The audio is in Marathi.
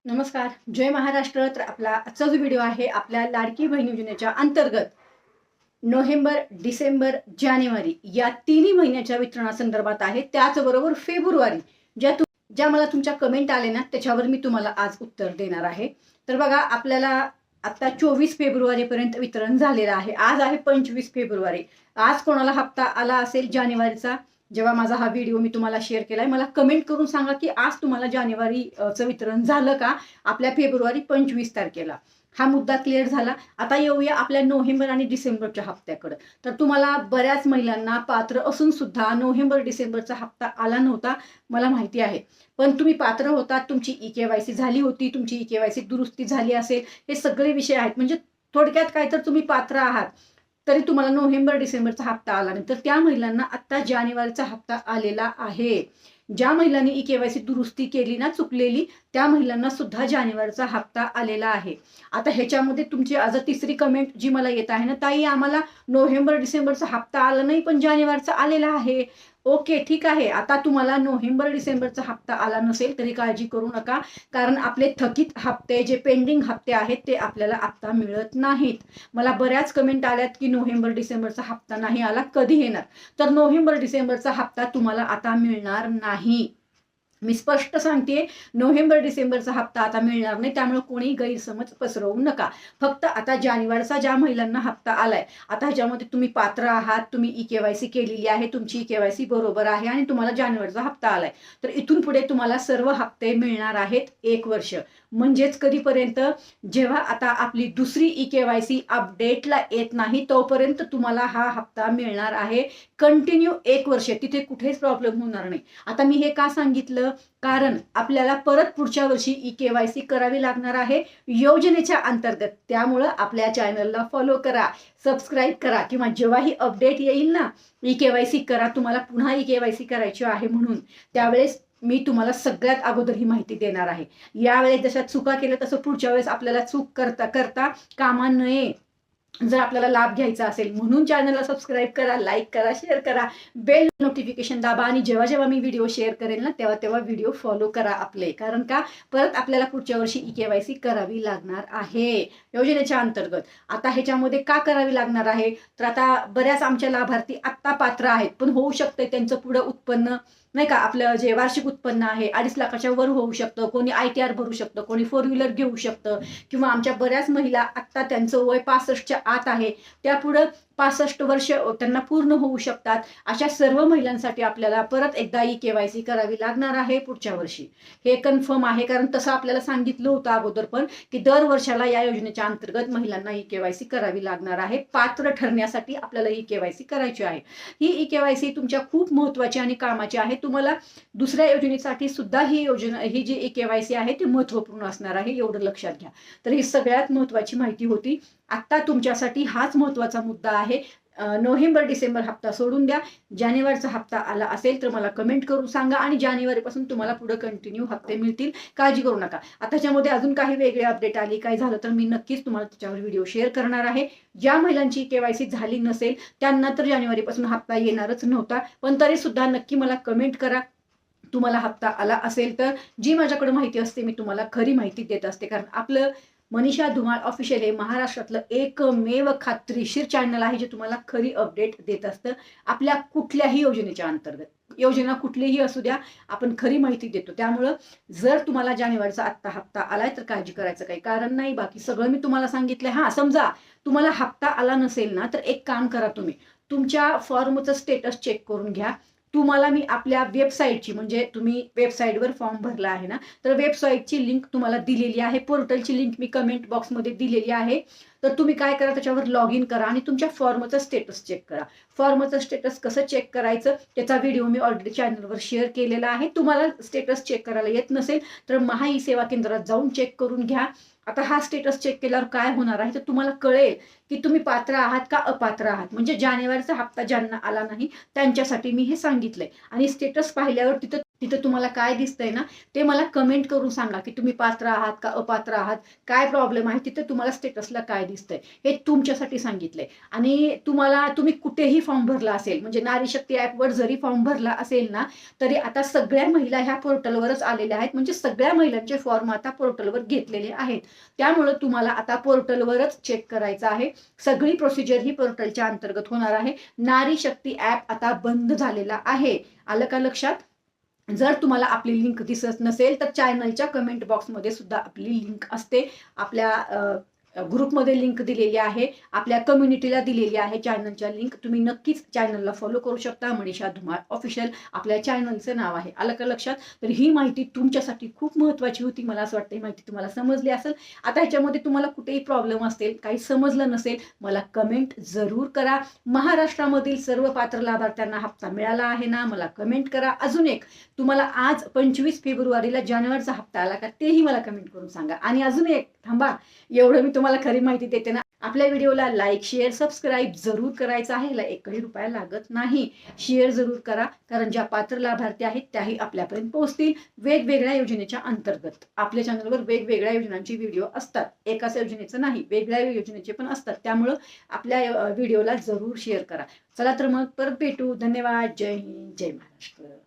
नमस्कार, जय महाराष्ट्र. तर आपला आजचा जो व्हिडिओ आहे आपल्या लाडकी बहीण योजनेच्या अंतर्गत नोव्हेंबर, डिसेंबर, जानेवारी या तिन्ही महिन्याच्या वितरणासंदर्भात आहे. त्याचबरोबर फेब्रुवारी ज्या मला तुमच्या कमेंट आले ना त्याच्यावर मी तुम्हाला आज उत्तर देणार आहे. तर बघा, आपल्याला आता 24 फेब्रुवारीपर्यंत वितरण झालेलं आहे. आज आहे 25 फेब्रुवारी. आज कोणाला हप्ता आला असेल जानेवारीचा, जेव्हा माझा हा व्हिडिओ मी तुम्हाला शेअर केलाय, मला कमेंट करून सांगा की आज तुम्हाला जानेवारीचं वितरण झालं का आपल्या फेब्रुवारी 25 तारखेला. हा मुद्दा क्लिअर झाला. आता येऊया आपल्या नोव्हेंबर आणि डिसेंबरच्या हप्त्याकडे. तर तुम्हाला बऱ्याच महिलांना पात्र असून सुद्धा नोव्हेंबर डिसेंबरचा हप्ता आला नव्हता, मला माहिती आहे. पण तुम्ही पात्र होता, तुमची EKYC झाली होती, तुमची EKYC दुरुस्ती झाली असेल, हे सगळे विषय आहेत. म्हणजे थोडक्यात काय, तर तुम्ही पात्र आहात तरी तुम्हाला नोव्हेंबर डिसेंबरचा हप्ता आला नाही. तर त्या महिलांना आता जानेवारीचा हप्ता आलेला आहे. ज्या महिलांनी EKYC दुरुस्ती केली ना चुकलेली, त्या महिलांना सुद्धा जानेवारीचा हप्ता आलेला आहे. आता ह्याच्यामध्ये तुमची आज तिसरी कमेंट जी मला येत आहे ना, ताई आम्हाला नोव्हेंबर डिसेंबरचा हप्ता आला नाही पण जानेवारीचा आलेला आहे. ओके, ठीक आहे. आता तुम्हाला नोव्हेंबर डिसेंबरचा हप्ता आला नसेल तरी काळजी करू नका, कारण आपले थकीत हप्ते, जे पेंडिंग हप्ते आहेत ते आपल्याला आता मिळत नाहीत. मला बऱ्याच कमेंट आल्यात की नोव्हेंबर डिसेंबरचा हप्ता नाही आला, कधी येणार. तर नोव्हेंबर डिसेंबरचा हप्ता तुम्हाला आता मिळणार नाही. मी स्पष्ट सांगते, नोव्हेंबर डिसेंबरचा हप्ता आता मिळणार नाही. त्यामुळे कोणी गैरसमज पसरवू नका. फक्त आता जानेवारीचा ज्या महिलांना हप्ता आलाय, आता ह्याच्यामध्ये तुम्ही पात्र आहात, तुम्ही EKYC केलेली आहे, तुमची EKYC बरोबर आहे आणि तुम्हाला जानेवारीचा हप्ता आलाय, तर इथून पुढे तुम्हाला सर्व हप्ते मिळणार आहेत 1 वर्ष. म्हणजेच कधीपर्यंत, जेव्हा आता आपली दुसरी EKYC अपडेटला येत नाही तोपर्यंत तुम्हाला हा हप्ता मिळणार आहे. कंटिन्यू 1 वर्ष, तिथे कुठेच प्रॉब्लेम होणार नाही. आता मी हे का सांगितलं, कारण आपल्याला परत पुढच्या वर्षी EKYC करावी लागणार आहे योजनेच्या अंतर्गत. त्यामुळं आपल्या चॅनलला फॉलो करा, सबस्क्राईब करा, किंवा जेव्हाही अपडेट येईल ना EKYC करा, तुम्हाला पुन्हा EKYC करायची आहे म्हणून, त्यावेळेस मी तुम्हाला सगळ्यात अगोदर ही माहिती देणार आहे. यावेळेस जशा चुका केल्या तसं पुढच्या वेळेस आपल्याला चूक करता कामा नये, जर आपल्याला लाभ घ्यायचा असेल. म्हणून चॅनलला सबस्क्राईब करा, लाईक करा, शेअर करा, बेल नोटिफिकेशन दाबा, आणि जेव्हा जेव्हा मी व्हिडिओ शेअर करेल ना तेव्हा तेव्हा व्हिडिओ फॉलो करा आपले. कारण का, परत आपल्याला पुढच्या वर्षी EKYC करावी लागणार आहे योजनेच्या अंतर्गत. आता ह्याच्यामध्ये का करावी लागणार आहे, तर आता बऱ्याच आमच्या लाभार्थी आत्ता पात्र आहेत, पण होऊ शकते त्यांचं पुढं उत्पन्न, नाही का, आपलं जे वार्षिक उत्पन्न आहे 2.5 लाखाच्या वर होऊ शकतं, कोणी ITR भरू शकतं, कोणी 4 व्हीलर घेऊ शकतं, किंवा आमच्या बऱ्याच महिला आत्ता त्यांचं वय 65च्या आत आहे, त्यापुढं 65 वर्ष त्यांना पूर्ण होऊ शकतात. अशा सर्व महिलांसाठी आपल्याला परत एकदा EKYC करावी लागणार आहे पुढच्या वर्षी. हे कन्फर्म आहे, कारण तसं आपल्याला सांगितलं होतं अगोदर पण, की दर वर्षाला या योजनेच्या अंतर्गत महिलांना EKYC करावी लागणार आहे. पात्र ठरण्यासाठी आपल्याला EKYC करायची आहे. ही EKYC तुमच्या खूप महत्त्वाची आणि कामाची आहे. तुम्हाला दुसऱ्या योजनेसाठी सुद्धा ही योजना, ही जी EKYC आहे ती महत्त्वपूर्ण असणार आहे, एवढं लक्षात घ्या. तर ही सगळ्यात महत्त्वाची माहिती होती. आता तुमच्यासाठी हाच महत्त्वाचा मुद्दा आहे. नोव्हेंबर डिसेंबर हप्ता सोडून द्या. जानेवारीचा हप्ता आला असेल तर मला कमेंट करून सांगा, आणि जानेवारीपासून तुम्हाला पुढे कंटिन्यू हप्ते मिळतील, काळजी करू नका. आता त्याच्यामध्ये अजून काही वेगळे अपडेट आली, काय झालं तर मी नक्कीच तुम्हाला त्याच्यावर व्हिडिओ शेअर करणार आहे. ज्या महिलांची EKYC झाली नसेल त्यांना तर जानेवारीपासून हप्ता येणारच नव्हता, पण तरी सुद्धा नक्की मला कमेंट करा तुम्हाला हप्ता आला असेल तर. जी माझ्याकडे माहिती असते मी तुम्हाला खरी माहिती देत असते, कारण आपलं मनीषा धुमाळ ऑफिशियल हे महाराष्ट्रातलं एकमेव खात्रीशीर चॅनल आहे जे तुम्हाला खरी अपडेट देत असतं आपल्या कुठल्याही योजनेच्या अंतर्गत. योजना कुठलीही असू द्या, आपण खरी माहिती देतो. त्यामुळं जर तुम्हाला जानेवारीचा आत्ता हप्ता आलाय तर काळजी करायचं काही कारण नाही. बाकी सगळं मी तुम्हाला सांगितलंय. हा, समजा तुम्हाला हप्ता आला नसेल ना, तर एक काम करा, तुम्ही तुमच्या फॉर्मचं स्टेटस चेक करून घ्या. तुम्हाला मी आपल्या वेबसाईटची, म्हणजे तुम्ही वेबसाईटवर फॉर्म भरला आहे ना, तर वेबसाईटची लिंक तुम्हाला दिलेली आहे. पोर्टलची लिंक मी कमेंट बॉक्समध्ये दिलेली आहे. तर तुम्ही काय करा, त्याच्यावर लॉग इन करा आणि तुमच्या फॉर्मचं स्टेटस चेक करा. फॉर्मचं स्टेटस कसं चेक करायचं त्याचा व्हिडिओ मी ऑलरेडी चॅनलवर शेअर केलेला आहे. तुम्हाला स्टेटस चेक करायला येत नसेल तर महाई सेवा केंद्रात जाऊन चेक करून घ्या. आता हा स्टेटस चेक केल्यावर काय होणार आहे तर तुम्हाला कळेल की तुम्ही पात्र आहात का अपात्र आहात. म्हणजे जानेवारीचा हप्ता ज्यांना आला नाही त्यांच्यासाठी मी हे सांगितलंय. आणि स्टेटस पाहिल्यावर तिथं तिथं तुम्हाला काय दिसतंय ना ते मला कमेंट करून सांगा की तुम्ही पात्र आहात का अपात्र आहात, काय प्रॉब्लेम आहे, तिथं तुम्हाला स्टेटसला काय दिसतंय हे तुमच्यासाठी सांगितलंय. आणि तुम्ही कुठेही फॉर्म भरला असेल, म्हणजे नारी शक्ती ॲपवर जरी फॉर्म भरला असेल ना तरी आता सगळ्या महिला ह्या पोर्टलवरच आलेल्या आहेत, म्हणजे सगळ्या महिलांचे फॉर्म आता पोर्टलवर घेतलेले आहेत. त्यामुळं तुम्हाला आता पोर्टलवरच चेक करायचं आहे. सगळी प्रोसिजर ही पोर्टलच्या अंतर्गत होणार आहे. नारी शक्ती ॲप आता बंद झालेला आहे. आलं का लक्षात? जर तुम्हाला आपली लिंक दिसत नसेल तर चॅनलच्या कमेंट बॉक्समध्ये सुद्धा आपली लिंक असते. आपल्या ग्रुपमध्ये लिंक दिलेली आहे, आपल्या कम्युनिटीला दिलेली आहे चॅनलच्या लिंक. तुम्ही नक्कीच चॅनलला फॉलो करू शकता. मनीषा धुमाळ ऑफिशियल आपल्या चॅनलचं नाव आहे. आलं का लक्षात? तर ही माहिती तुमच्यासाठी खूप महत्त्वाची होती. मला असं वाटतं ही माहिती तुम्हाला समजली असेल. आता ह्याच्यामध्ये तुम्हाला कुठेही प्रॉब्लेम असेल, काही समजलं नसेल, मला कमेंट जरूर करा. महाराष्ट्रामधील सर्व पात्र लाभार्थ्यांना हप्ता मिळाला आहे ना, मला कमेंट करा. अजून एक, तुम्हाला आज 25 फेब्रुवारीला जानेवारीचा हप्ता आला का तेही मला कमेंट करून सांगा. आणि अजून एक, थांबा, एवढं मी तुम्हाला खरी माहिती देते ना, आपल्या व्हिडिओला लाईक शेअर सबस्क्राईब जरूर करायचं आहे. याला एकही रुपया लागत नाही. शेअर जरूर करा, कारण ज्या पात्र लाभार्थी आहेत त्याही आपल्यापर्यंत पोहोचतील. वेगवेगळ्या योजनेच्या अंतर्गत आपल्या चॅनलवर वेगवेगळ्या योजनांचे व्हिडिओ असतात. एकाच योजनेचं नाही, वेगवेगळ्या योजनेचे पण असतात. त्यामुळं आपल्या व्हिडिओला जरूर शेअर करा. चला तर मग परत भेटू. धन्यवाद. जय हिंद, जय महाराष्ट्र.